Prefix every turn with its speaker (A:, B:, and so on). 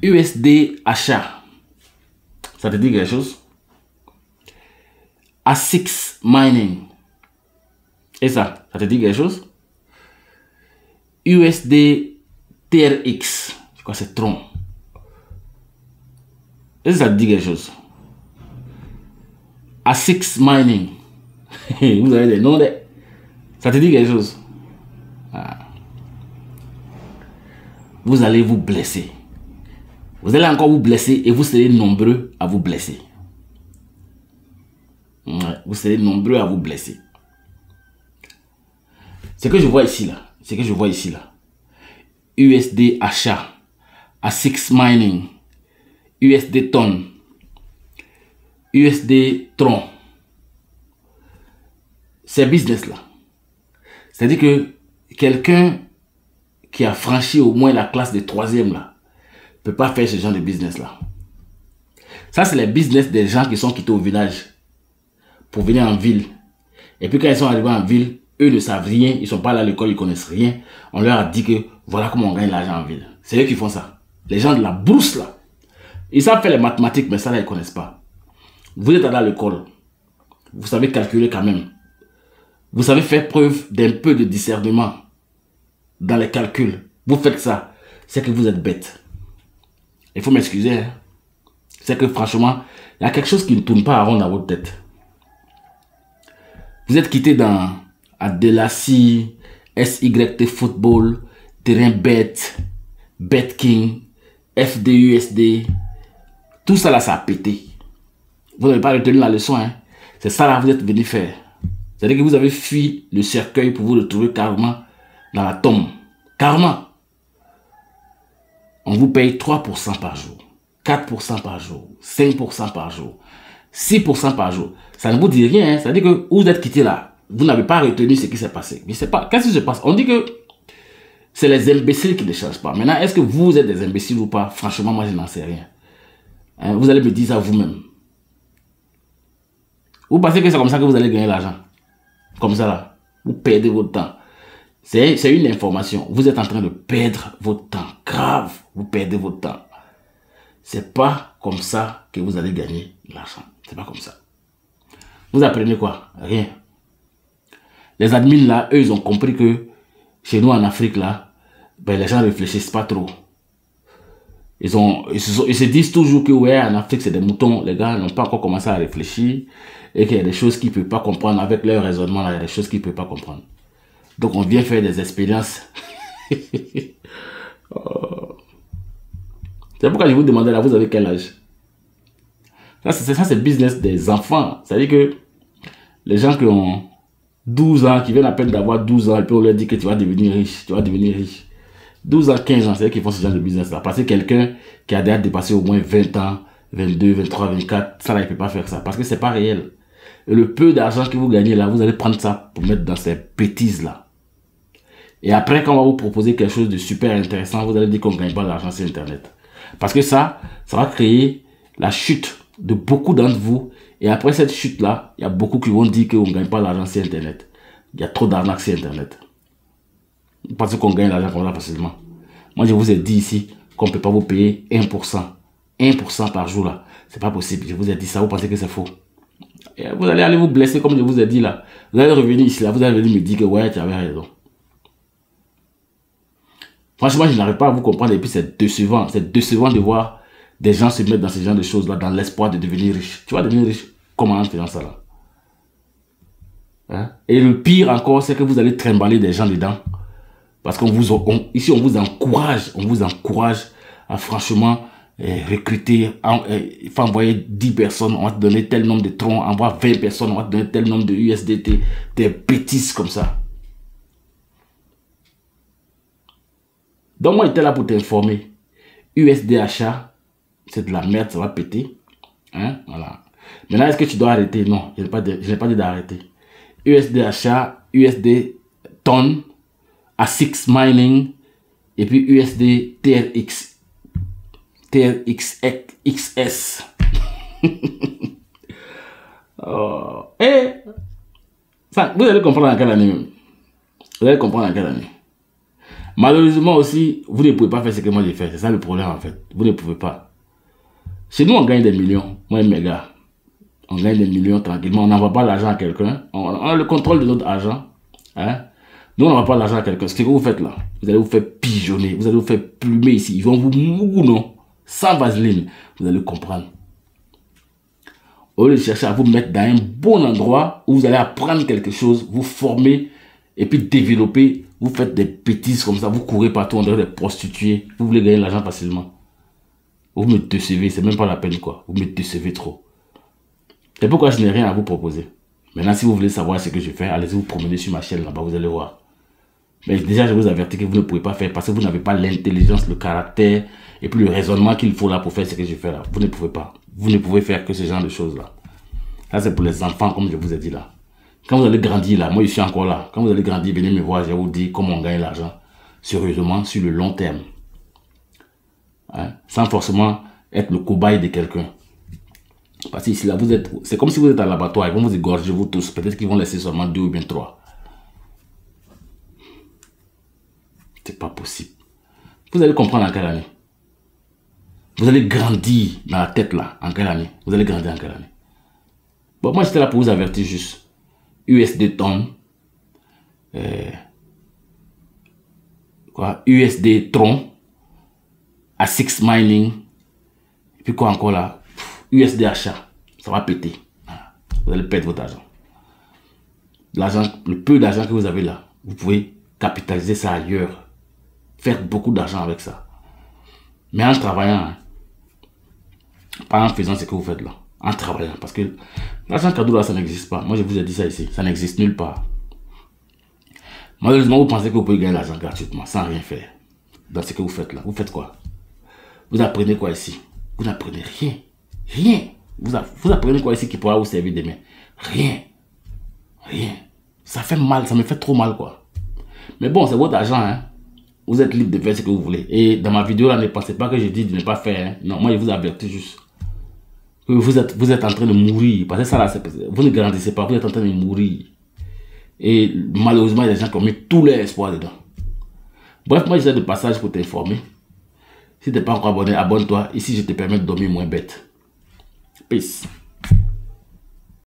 A: USD achat. Ça te dit quelque chose? ASIC mining. Et ça te dit quelque chose? USD TRX. C'est quoi, c'est Tron? Est-ce que ça te dit quelque chose? ASIC mining. Vous avez des noms de... Ça te dit quelque chose? Ah. Vous allez vous blesser. Vous allez encore vous blesser et vous serez nombreux à vous blesser. Ouais, vous serez nombreux à vous blesser. Ce que je vois ici là, USD achat, ASIC mining, USD tonne, USD tron. Ces business là, c'est-à-dire que quelqu'un qui a franchi au moins la classe de 3e là, peut pas faire ce genre de business là. Ça c'est les business des gens qui sont quittés au village pour venir en ville. Et puis quand ils sont arrivés en ville, eux ne savent rien, ils sont pas là à l'école, ils connaissent rien. On leur a dit que voilà comment on gagne l'argent en ville. C'est eux qui font ça. Les gens de la brousse là, ils savent faire les mathématiques, mais ça là ils connaissent pas. Vous êtes allé à l'école, vous savez calculer quand même. Vous savez faire preuve d'un peu de discernement dans les calculs. Vous faites ça, c'est que vous êtes bête. Il faut m'excuser. Hein. C'est que franchement, il y a quelque chose qui ne tourne pas rond dans votre tête. Vous êtes quitté dans Adelassi, SYT Football, Terrain Bet, BetKing, FDUSD. Tout ça là, ça a pété. Vous n'avez pas retenu la leçon. Hein. C'est ça là que vous êtes venu faire. C'est-à-dire que vous avez fui le cercueil pour vous retrouver carrément dans la tombe. Carrément. On vous paye 3% par jour, 4% par jour, 5% par jour, 6% par jour. Ça ne vous dit rien. Hein. Ça veut dire que vous êtes quitté là. Vous n'avez pas retenu ce qui s'est passé. Je ne sais pas. Qu'est-ce qui se passe? On dit que c'est les imbéciles qui ne changent pas. Maintenant, est-ce que vous êtes des imbéciles ou pas? Franchement, moi, je n'en sais rien. Hein? Vous allez me dire ça vous-même. Vous pensez que c'est comme ça que vous allez gagner l'argent? Comme ça là. Vous perdez votre temps. C'est une information. Vous êtes en train de perdre votre temps. Grave. Vous perdez votre temps. C'est pas comme ça que vous allez gagner l'argent. C'est pas comme ça. Vous apprenez quoi? Rien. Les admins là, eux, ils ont compris que chez nous en Afrique là, ben, les gens réfléchissent pas trop. Ils se disent toujours que ouais, en Afrique c'est des moutons. Les gars n'ont pas encore commencé à réfléchir et qu'il y a des choses qu'ils ne peuvent pas comprendre avec leur raisonnement. Là, il y a des choses qu'ils ne peuvent pas comprendre. Donc on vient faire des expériences. Oh. C'est pourquoi je vous demandais là, vous avez quel âge? Ça c'est le business des enfants. C'est-à-dire que les gens qui ont 12 ans, qui viennent à peine d'avoir 12 ans, et puis on leur dit que tu vas devenir riche, tu vas devenir riche. 12 ans, 15 ans, c'est eux qui font ce genre de business là. Parce que quelqu'un qui a déjà dépassé au moins 20 ans, 22, 23, 24, ça là, il ne peut pas faire ça. Parce que c'est pas réel. Et le peu d'argent que vous gagnez là, vous allez prendre ça pour mettre dans ces bêtises là. Et après, quand on va vous proposer quelque chose de super intéressant, vous allez dire qu'on ne gagne pas d'argent sur Internet. Parce que ça va créer la chute de beaucoup d'entre vous. Et après cette chute-là, il y a beaucoup qui vont dire qu'on ne gagne pas l'argent sur Internet. Il y a trop d'arnaques sur Internet. Parce qu'on gagne l'argent comme ça facilement. Moi, je vous ai dit ici qu'on ne peut pas vous payer 1%. 1% par jour là. C'est pas possible. Je vous ai dit ça, vous pensez que c'est faux. Et vous allez aller vous blesser comme je vous ai dit là. Vous allez revenir ici là, vous allez venir me dire que ouais, tu avais raison. Franchement, je n'arrive pas à vous comprendre et puis c'est décevant. C'est décevant de voir des gens se mettre dans ce genre de choses là dans l'espoir de devenir riche. Tu vas devenir riche comment en faisant ça là? Hein? Et le pire encore, c'est que vous allez trimballer des gens dedans. Parce qu'on ici, on vous encourage à franchement recruter, il faut envoyer 10 personnes, on va te donner tel nombre de troncs, envoie 20 personnes, on va te donner tel nombre de USDT, des bêtises comme ça. Donc moi, j'étais là pour t'informer. USD achat, c'est de la merde, ça va péter. Hein? Voilà. Maintenant, est-ce que tu dois arrêter? Non, je n'ai pas dit d'arrêter. USD achat, USD tonne, ASIC mining, et puis USD TRX, TRXS. Oh. Et ça, vous allez comprendre en quelle année même. Vous allez comprendre en quelle année. Malheureusement aussi, vous ne pouvez pas faire ce que moi j'ai fait. C'est ça le problème en fait. Vous ne pouvez pas. Chez nous, on gagne des millions. Moi et mes gars, on gagne des millions tranquillement. On n'envoie pas l'argent à quelqu'un. On a le contrôle de notre argent. Hein? Nous, on n'envoie pas l'argent à quelqu'un. Ce que vous faites là, vous allez vous faire pigeonner. Vous allez vous faire plumer ici. Ils vont vous mouiller, sans vaseline. Vous allez comprendre. Au lieu de chercher à vous mettre dans un bon endroit où vous allez apprendre quelque chose, vous former et puis développer, vous faites des bêtises comme ça, vous courez partout, on dirait des prostituées, vous voulez gagner l'argent facilement. Vous me décevez, c'est même pas la peine quoi, vous me décevez trop. Et pourquoi je n'ai rien à vous proposer? Maintenant, si vous voulez savoir ce que je fais, allez-y vous promener sur ma chaîne là-bas, vous allez voir. Mais déjà, je vous avertis que vous ne pouvez pas faire parce que vous n'avez pas l'intelligence, le caractère et puis le raisonnement qu'il faut là pour faire ce que je fais là. Vous ne pouvez pas. Vous ne pouvez faire que ce genre de choses là. Ça, c'est pour les enfants, comme je vous ai dit là. Quand vous allez grandir là, moi je suis encore là. Quand vous allez grandir, venez me voir, je vais vous dire comment on gagne l'argent. Sérieusement, sur le long terme. Hein? Sans forcément être le cobaye de quelqu'un. Parce que ici là, vous êtes, c'est comme si vous êtes à l'abattoir, ils vont vous égorger vous tous. Peut-être qu'ils vont laisser seulement 2 ou bien 3. C'est pas possible. Vous allez comprendre en quelle année. Vous allez grandir dans la tête là, en quelle année. Vous allez grandir en quelle année. Bon, moi j'étais là pour vous avertir juste. USD Tron. USD Tron. A6 Mining. Et puis quoi encore là? USD achat. Ça va péter. Vous allez perdre votre argent. L'argent, le peu d'argent que vous avez là, vous pouvez capitaliser ça ailleurs. Faire beaucoup d'argent avec ça. Mais en travaillant, hein, pas en faisant ce que vous faites là. En travaillant. Parce que l'argent cadeau là, ça n'existe pas. Moi, je vous ai dit ça ici. Ça n'existe nulle part. Malheureusement, vous pensez que vous pouvez gagner l'argent gratuitement, sans rien faire. Dans ce que vous faites là. Vous faites quoi? Vous apprenez quoi ici? Vous n'apprenez rien. Rien. Vous apprenez quoi ici qui pourra vous servir demain? Rien. Rien. Ça fait mal. Ça me fait trop mal quoi. Mais bon, c'est votre argent. Hein. Vous êtes libre de faire ce que vous voulez. Et dans ma vidéo là, ne pensez pas que je dis de ne pas faire. Hein. Non, moi je vous avertis juste. Que vous êtes en train de mourir. Parce que ça là, vous ne grandissez pas. Vous êtes en train de mourir. Et malheureusement, il y a des gens qui ont mis tous leurs espoirs dedans. Bref, moi j'essaie de passage pour t'informer. Si tu n'es pas encore abonné, abonne-toi. Ici, je te permets de dormir moins bête. Peace.